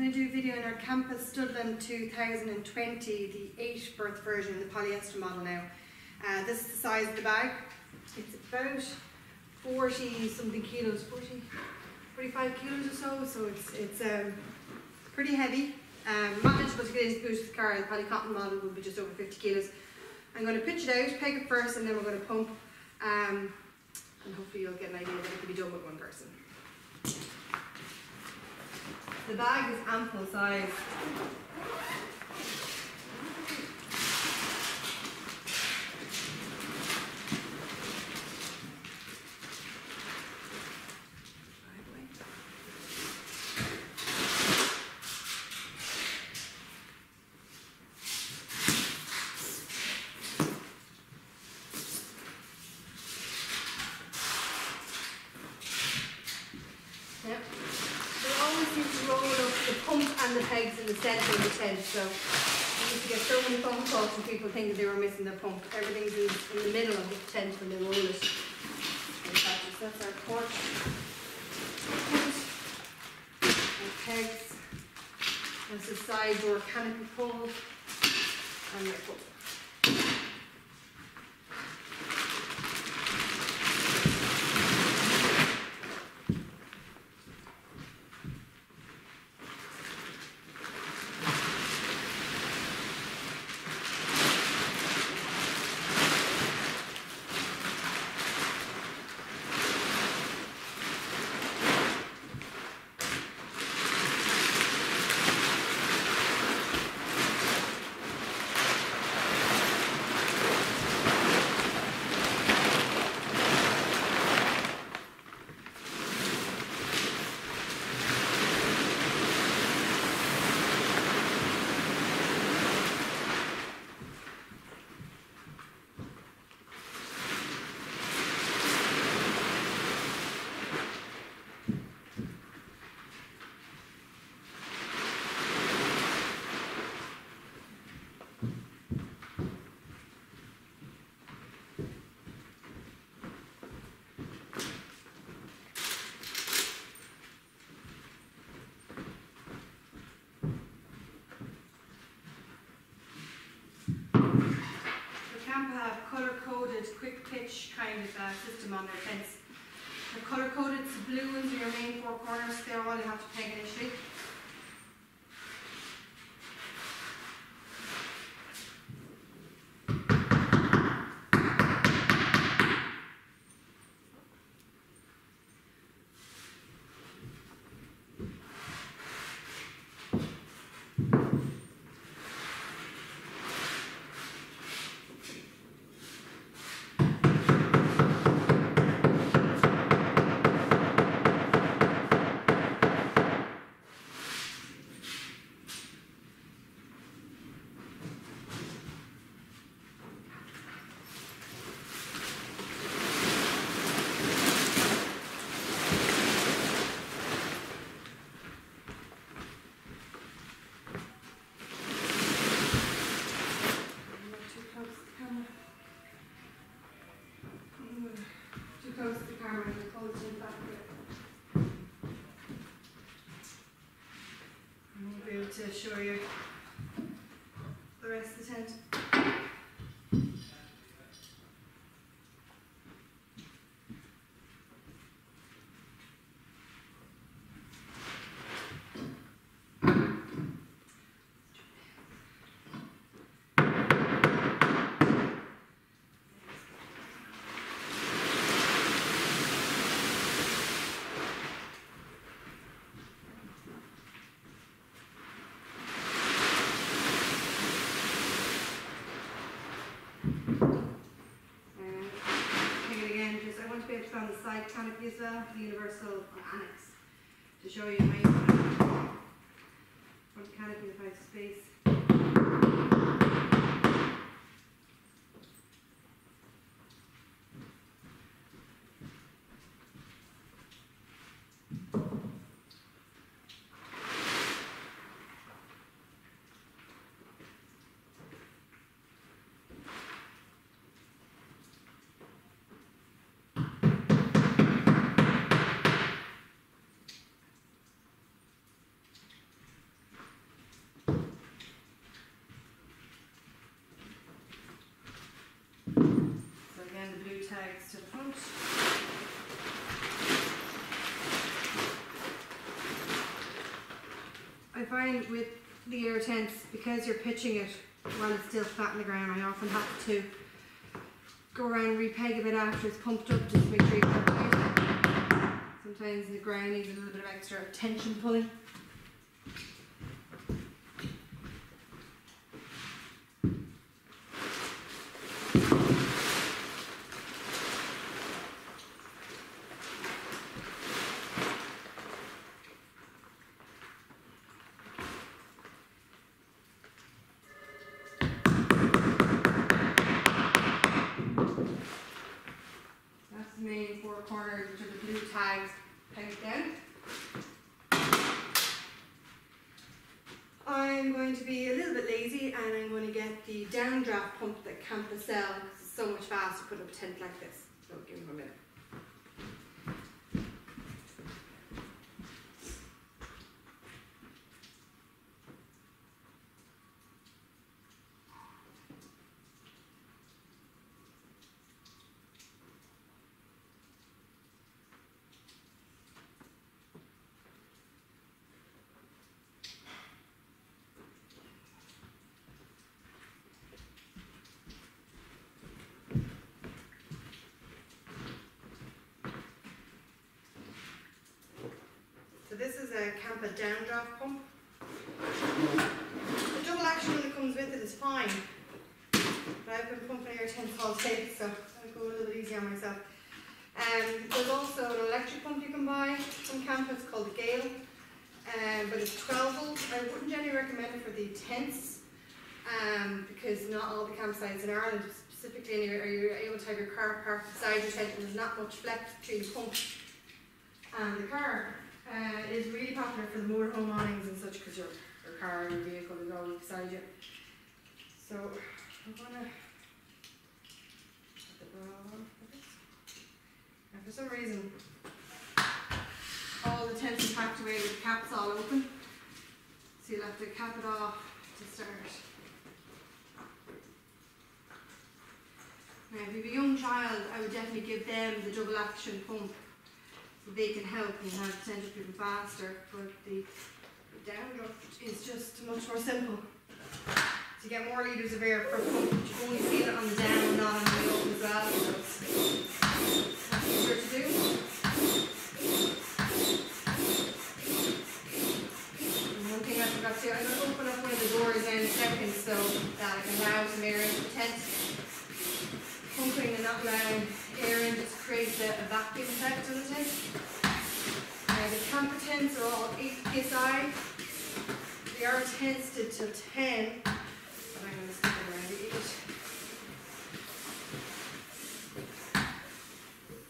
going to do a video on our Campus Studland 2020, the 8 berth version, the polyester model now. This is the size of the bag. It's about 40 something kilos, 45 kilos or so it's pretty heavy. Manageable to get into the boot of the car. The polycotton model will be just over 50 kilos. I'm going to pitch it out, peg it first, and then we're going to pump, and hopefully you'll get an idea that it can be done with one person. The bag is ample size. The pump and the pegs in the centre of the tent, so I used to get so many phone calls from people thinking they were missing their pump. Everything's in the middle of the tent when they roll it. So that's our port, and pegs. That's the side door canopy pull, and the pump. Have colour-coded, quick pitch kind of system on their tents. They're colour-coded, so blue ones are your main four corners, they're all you have to peg initially. To show you the rest of the tent. On the side canopy as well, the universal annex, to show you how you front canopy if I have space. front. I find with the air tents, because you're pitching it while it's still flat on the ground, I often have to go around and repeg a bit after it's pumped up just to make sure you pump it. Sometimes the ground needs a little bit of extra tension pulling. That's the main four corners, which are the blue tags pegged down. I'm going to be a little bit lazy and I'm going to get the downdraft pump that Campa sell because it's so much faster to put up a tent like this. So give me 1 minute. So this is a Campa downdraft pump. The double action that comes with it is fine, but I've been pumping air tents all day, so I'll go a little bit easier on myself. There's also an electric pump you can buy from Campa. It's called the Gale, but it's 12 volt. I wouldn't generally recommend it for the tents because not all the campsites in Ireland, specifically anyway, are you able to have your car parked beside your tent and there's not much flex between the pump and the car. It is really popular for the motorhome awnings and such because your car and your vehicle is always beside you. So I'm going to put the bra on for this. And for some reason, all the tents are packed away with the caps all open. So you'll have to cap it off to start. Now if you have a young child, I would definitely give them the double action pump. So they can help and have potential people faster, but the downdraft is just much more simple. So you get more litres of air per pump, but you only feel it on the down, not on the up as well. So that's easier to do. And one thing I forgot to do, I'm going to open up one of the doors in a second so that I can allow some air into the tent. Pumping and not allowing air in just creates a vacuum effect on the tent. Now the Campa tents are all 8 psi. They are tested to 10, but I'm going to stick it around the 8.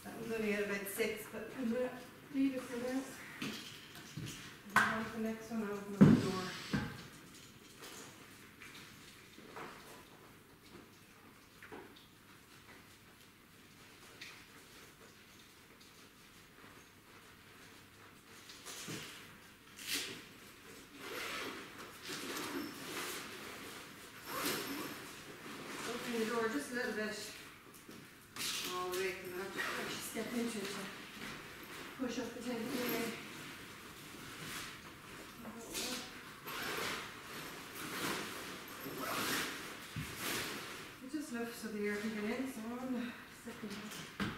That one's only at about 6, but I'm going to leave it for now. And the next one, I'll open up the door. The door just a little bit all the way because I have to actually step into it to push up the tent anyway. It just lifts so the air can get in, so on the second one.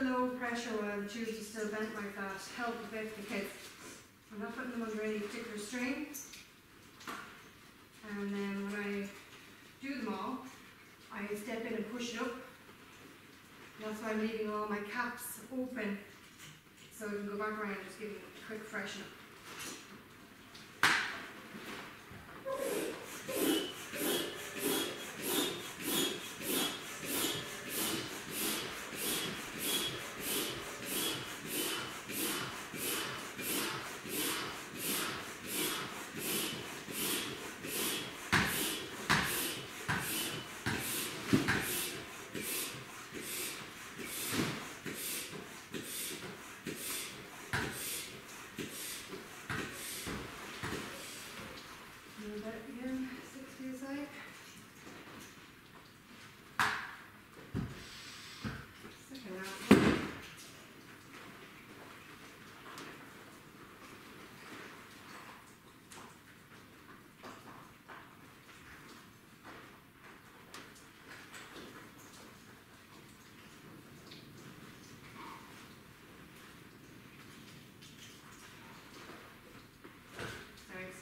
Low pressure while the tubes are still bent like that help a bit because I'm not putting them under any particular strain. And then when I do them all, push it up. And that's why I'm leaving all my caps open, so I can go back around and just give it a quick freshen up.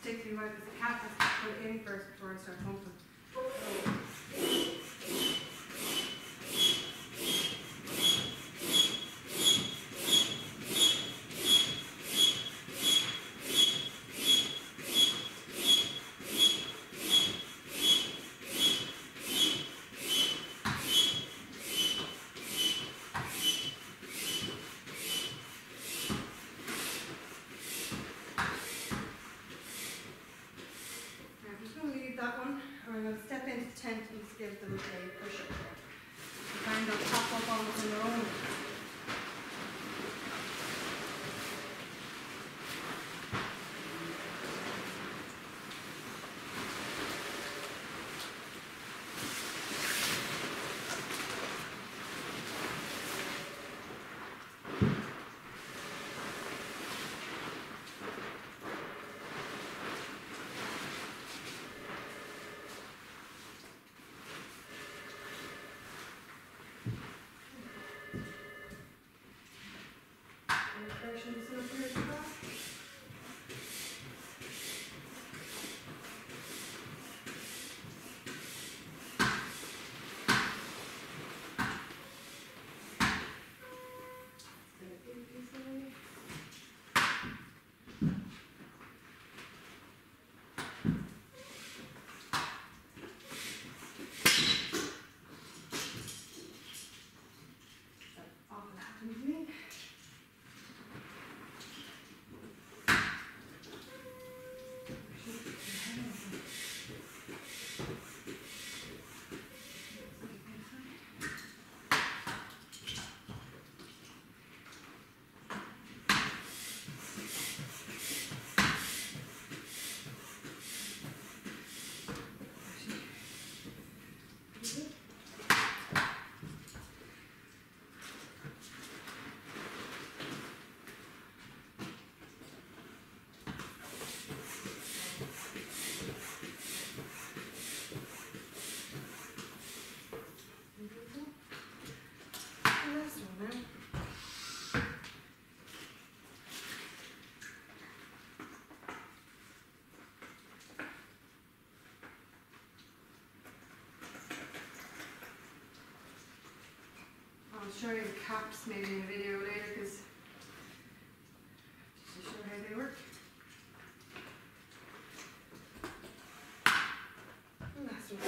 Particularly right with the cap, I have to put it in first before I start pumping. That one, and I'm going to step into the tent and just give them a push up there. The kind they'll pop up almost on their own. I'll show you the caps maybe in a video later, because just to show how they work. And that's what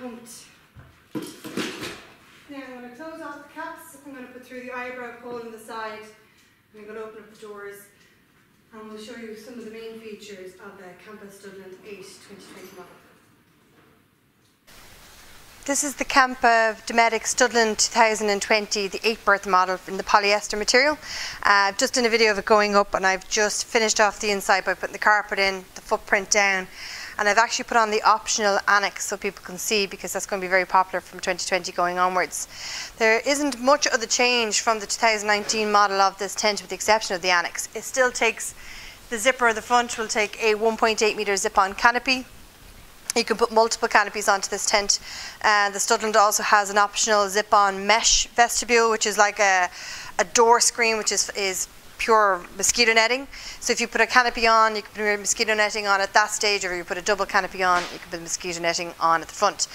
pumped. Now I'm going to close off the caps. I'm going to put through the eyebrow hole in the side. And I'm going to open up the doors. And we'll show you some of the main features of the Campus Studland 8 2020 model. This is the Campa Dometic Studland 2020, the 8 berth model in the polyester material. I've just done a video of it going up, and I've just finished off the inside by putting the carpet in, the footprint down, and I've actually put on the optional annex so people can see, because that's going to be very popular from 2020 going onwards. There isn't much of the change from the 2019 model of this tent with the exception of the annex. It still takes, the zipper at the front will take a 1.8 metre zip-on canopy. You can put multiple canopies onto this tent. The Studland also has an optional zip-on mesh vestibule, which is like a door screen, which is pure mosquito netting. So if you put a canopy on, you can put mosquito netting on at that stage, or if you put a double canopy on, you can put mosquito netting on at the front.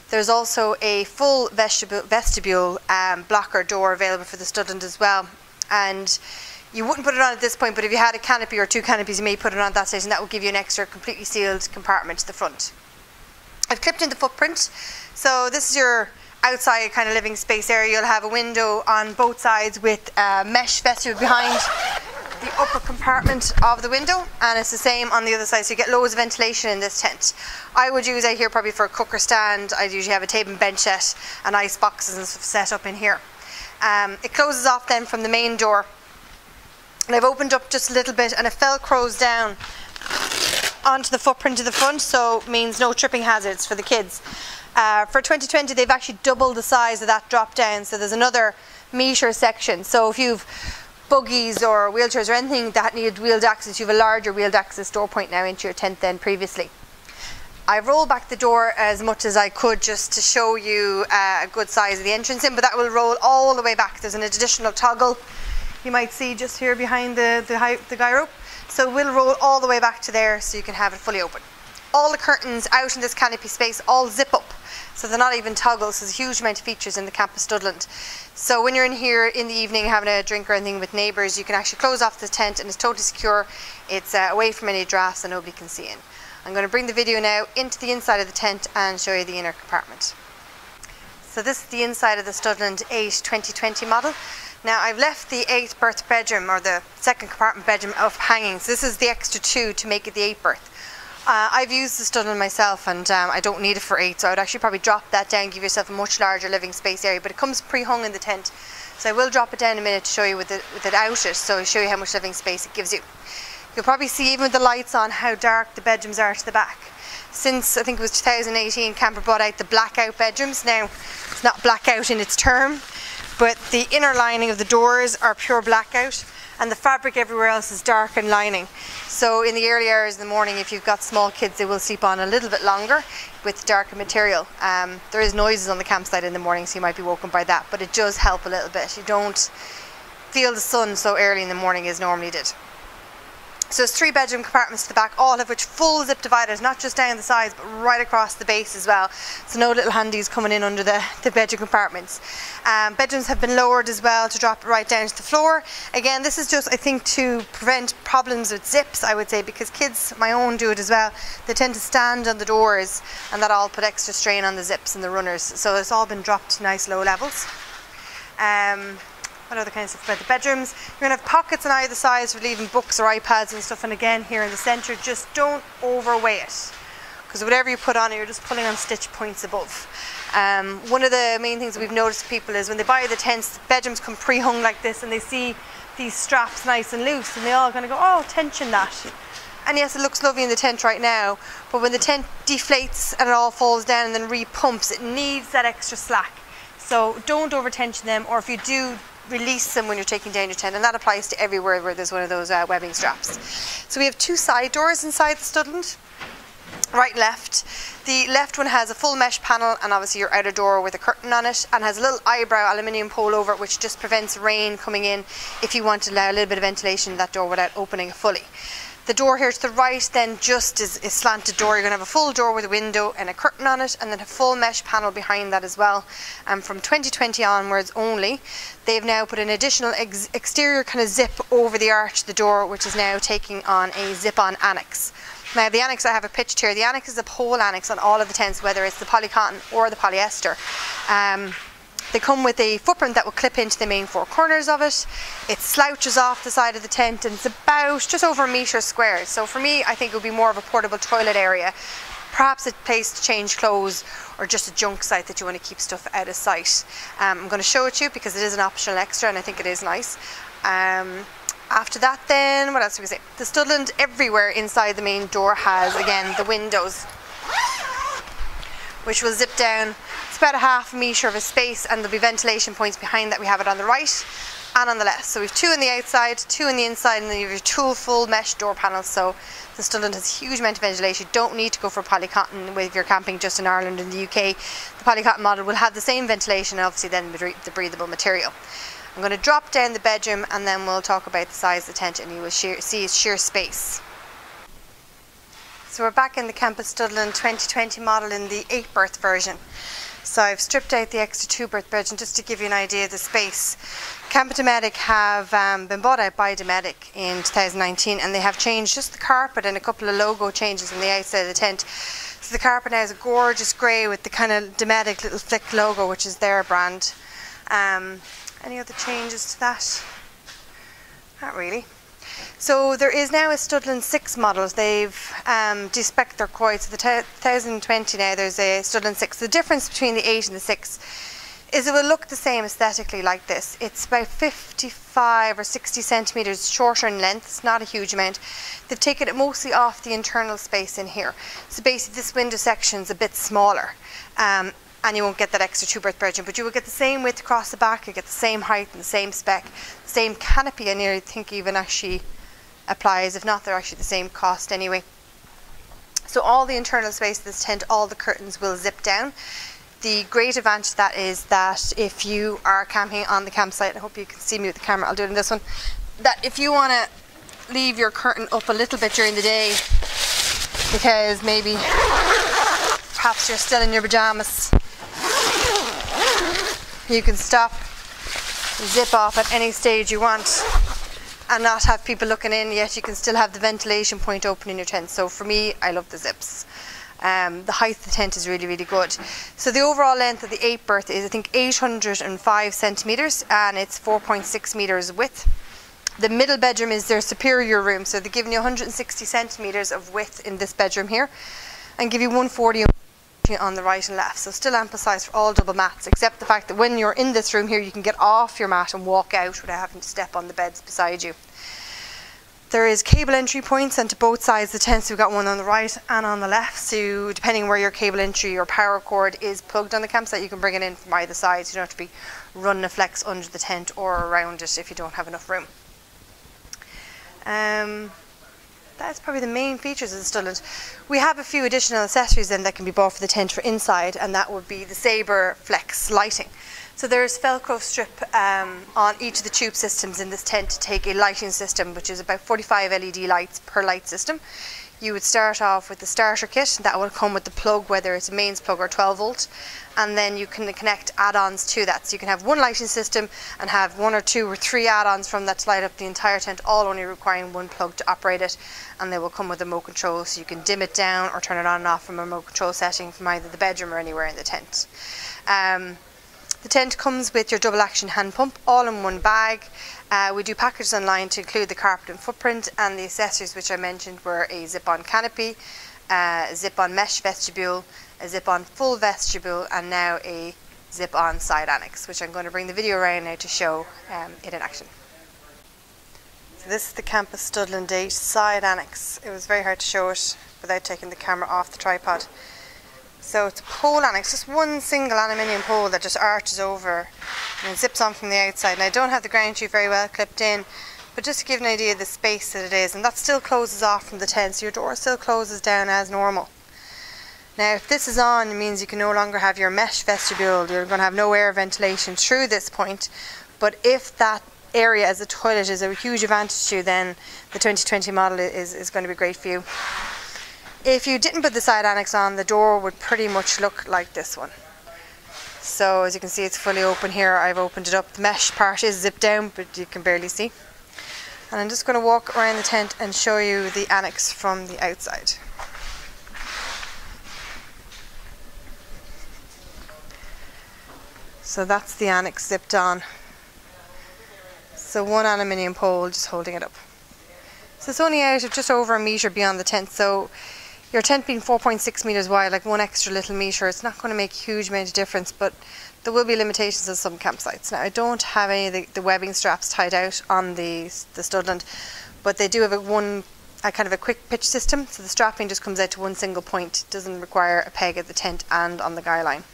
There's also a full vestibule blocker door available for the Studland as well. And you wouldn't put it on at this point, but if you had a canopy or 2 canopies, you may put it on at that stage, and that will give you an extra completely sealed compartment to the front. I've clipped in the footprint, so this is your outside kind of living space area. You'll have a window on both sides with a mesh vestibule behind the upper compartment of the window, and it's the same on the other side, so you get loads of ventilation in this tent. I would use it here probably for a cooker stand. I'd usually have a table and bench set and ice boxes and stuff set up in here. It closes off then from the main door, and I've opened up just a little bit, and it velcros down onto the footprint of the front, so it means no tripping hazards for the kids. For 2020 they've actually doubled the size of that drop down, so there's another metre section, so if you've buggies or wheelchairs or anything that need wheeled access, you have a larger wheeled access door point now into your tent than previously. I've rolled back the door as much as I could just to show you a good size of the entrance in, but that will roll all the way back. There's an additional toggle you might see just here behind the guy rope. So we'll roll all the way back to there so you can have it fully open. All the curtains out in this canopy space all zip up, so they're not even toggles. There's a huge amount of features in the Campus Studland. So when you're in here in the evening having a drink or anything with neighbours, you can actually close off the tent and it's totally secure. It's away from any drafts and nobody can see in. I'm going to bring the video now into the inside of the tent and show you the inner compartment. So this is the inside of the Studland 8 2020 model. Now I've left the 8th berth bedroom, or the second compartment bedroom, of hanging. So this is the extra 2 to make it the 8th berth. I've used the Studland myself, and I don't need it for 8, so I would actually probably drop that down, give yourself a much larger living space area, but it comes pre-hung in the tent. So I will drop it down in a minute to show you with it out it, so I'll show you how much living space it gives you. You'll probably see, even with the lights on, how dark the bedrooms are to the back. Since I think it was 2018, Campa brought out the blackout bedrooms. Now it's not blackout in its term, but the inner lining of the doors are pure blackout, and the fabric everywhere else is dark and lining. So in the early hours in the morning, if you've got small kids, they will sleep on a little bit longer with darker material. There is noises on the campsite in the morning, so you might be woken by that, but it does help a little bit. You don't feel the sun so early in the morning as normally did. So it's 3 bedroom compartments to the back, all of which full zip dividers, not just down the sides but right across the base as well. So no little handies coming in under the bedroom compartments. Bedrooms have been lowered as well to drop it right down to the floor. Again, this is just, I think, to prevent problems with zips, I would say, because kids, my own, do it as well. They tend to stand on the doors, and that all put extra strain on the zips and the runners. So it's all been dropped to nice low levels. What other kind of stuff about the bedrooms? You're going to have pockets on either side for leaving books or iPads and stuff, and again here in the centre, just don't overweigh it, because whatever you put on it, you're just pulling on stitch points above. One of the main things we've noticed to people is when they buy the tents, the bedrooms come pre-hung like this, and they see these straps nice and loose, and they all kind of go, oh, tension that. And yes, it looks lovely in the tent right now, but when the tent deflates and it all falls down and then re-pumps, it needs that extra slack. So don't over tension them, or if you do, release them when you're taking down your tent, and that applies to everywhere where there's one of those webbing straps. So we have 2 side doors inside the Studland, right and left. The left one has a full mesh panel and obviously your outer door with a curtain on it, and has a little eyebrow aluminium pole over it which just prevents rain coming in if you want to allow a little bit of ventilation in that door without opening it fully. The door here to the right then just is a slanted door. You're going to have a full door with a window and a curtain on it, and then a full mesh panel behind that as well. And from 2020 onwards only, they've now put an additional exterior kind of zip over the arch of the door, which is now taking on a zip-on annex. Now the annex I have a pitched here, the annex is a pole annex on all of the tents, whether it's the polycotton or the polyester. They come with a footprint that will clip into the main four corners of it. It slouches off the side of the tent and it's about just over a metre square. So for me, I think it would be more of a portable toilet area. Perhaps a place to change clothes or just a junk site that you want to keep stuff out of sight. I'm going to show it to you because it is an optional extra and I think it is nice. After that then, what else do we say? The Studland everywhere inside the main door has, again, the windows, which will zip down. It's about a half metre of a space and there'll be ventilation points behind that. We have it on the right and on the left. So we have two on the outside, two on the inside, and then you have your two full mesh door panels. So the Studland has a huge amount of ventilation. You don't need to go for polycotton if you're camping just in Ireland. In the UK, the polycotton model will have the same ventilation and obviously then the breathable material. I'm going to drop down the bedroom and then we'll talk about the size of the tent and you will see its sheer space. So we're back in the Campus Studland 2020 model in the 8-berth version. So I've stripped out the extra 2-berth bedroom just to give you an idea of the space. Camper Dometic have been bought out by Dometic in 2019 and they have changed just the carpet and a couple of logo changes on the outside of the tent. So the carpet now is a gorgeous grey with the kind of Dometic little flick logo, which is their brand. Any other changes to that? Not really. So there is now a Studland 6 model. They've de-specced their quite. So the 2020 now there's a Studland 6. The difference between the 8 and the 6 is it will look the same aesthetically like this. It's about 55 or 60 centimetres shorter in length. It's not a huge amount. They've taken it mostly off the internal space in here. So basically this window section is a bit smaller. And you won't get that extra 2-berth bedroom, but you will get the same width across the back, you get the same height and the same spec, same canopy. I nearly think even actually applies. If not, they're actually the same cost anyway. So all the internal space of this tent, all the curtains will zip down. The great advantage of that is that if you are camping on the campsite, I hope you can see me with the camera, I'll do it in this one, that if you want to leave your curtain up a little bit during the day because maybe perhaps you're still in your pajamas, you can stop, zip off at any stage you want and not have people looking in, yet you can still have the ventilation point open in your tent. So for me, I love the zips. The height of the tent is really, really good. So the overall length of the 8-berth is I think 805 centimetres and it's 4.6 metres width. The middle bedroom is their superior room, so they're giving you 160 centimetres of width in this bedroom here and give you 140 on the right and left, so still ample size for all double mats, except the fact that when you're in this room here you can get off your mat and walk out without having to step on the beds beside you. There is cable entry points onto both sides of the tent, so we've got one on the right and on the left, so depending where your cable entry or power cord is plugged on the campsite you can bring it in from either side, so you don't have to be running a flex under the tent or around it if you don't have enough room. That's probably the main features of the Studland. We have a few additional accessories then that can be bought for the tent for inside, and that would be the Sabre Flex lighting. So there's Velcro strip on each of the tube systems in this tent to take a lighting system, which is about 45 LED lights per light system. You would start off with the starter kit that will come with the plug, whether it's a mains plug or 12 volt, and then you can connect add-ons to that. So you can have one lighting system and have 1 or 2 or 3 add-ons from that to light up the entire tent, all only requiring one plug to operate it, and they will come with a remote control, so you can dim it down or turn it on and off from a remote control setting from either the bedroom or anywhere in the tent. The tent comes with your double action hand pump all in one bag. We do packages online to include the carpet and footprint, and the accessories which I mentioned were a zip-on canopy, a zip-on mesh vestibule, a zip-on full vestibule, and now a zip-on side annex, which I'm going to bring the video around now to show it in action. So this is the Campus Studland 8 side annex. It was very hard to show it without taking the camera off the tripod. So it's a pole annex, just one single aluminium pole that just arches over and it zips on from the outside. And I don't have the ground sheet very well clipped in, but just to give an idea of the space that it is, and that still closes off from the tent, so your door still closes down as normal. Now if this is on, it means you can no longer have your mesh vestibule, you're going to have no air ventilation through this point, but if that area as a toilet is a huge advantage to you, then the 2020 model is going to be great for you. If you didn't put the side annex on, the door would pretty much look like this one. So as you can see, it's fully open here. I've opened it up. The mesh part is zipped down, but you can barely see. And I'm just going to walk around the tent and show you the annex from the outside. So that's the annex zipped on. So one aluminium pole just holding it up. So it's only out of just over a metre beyond the tent. So your tent being 4.6 metres wide, like one extra little metre, it's not going to make a huge amount of difference, but there will be limitations at some campsites. Now I don't have any of the webbing straps tied out on the Studland, but they do have a kind of a quick pitch system, so the strapping just comes out to one single point. It doesn't require a peg at the tent and on the guy line.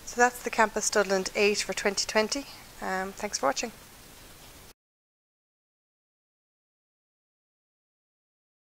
So that's the Campus Studland 8 for 2020. Thanks for watching.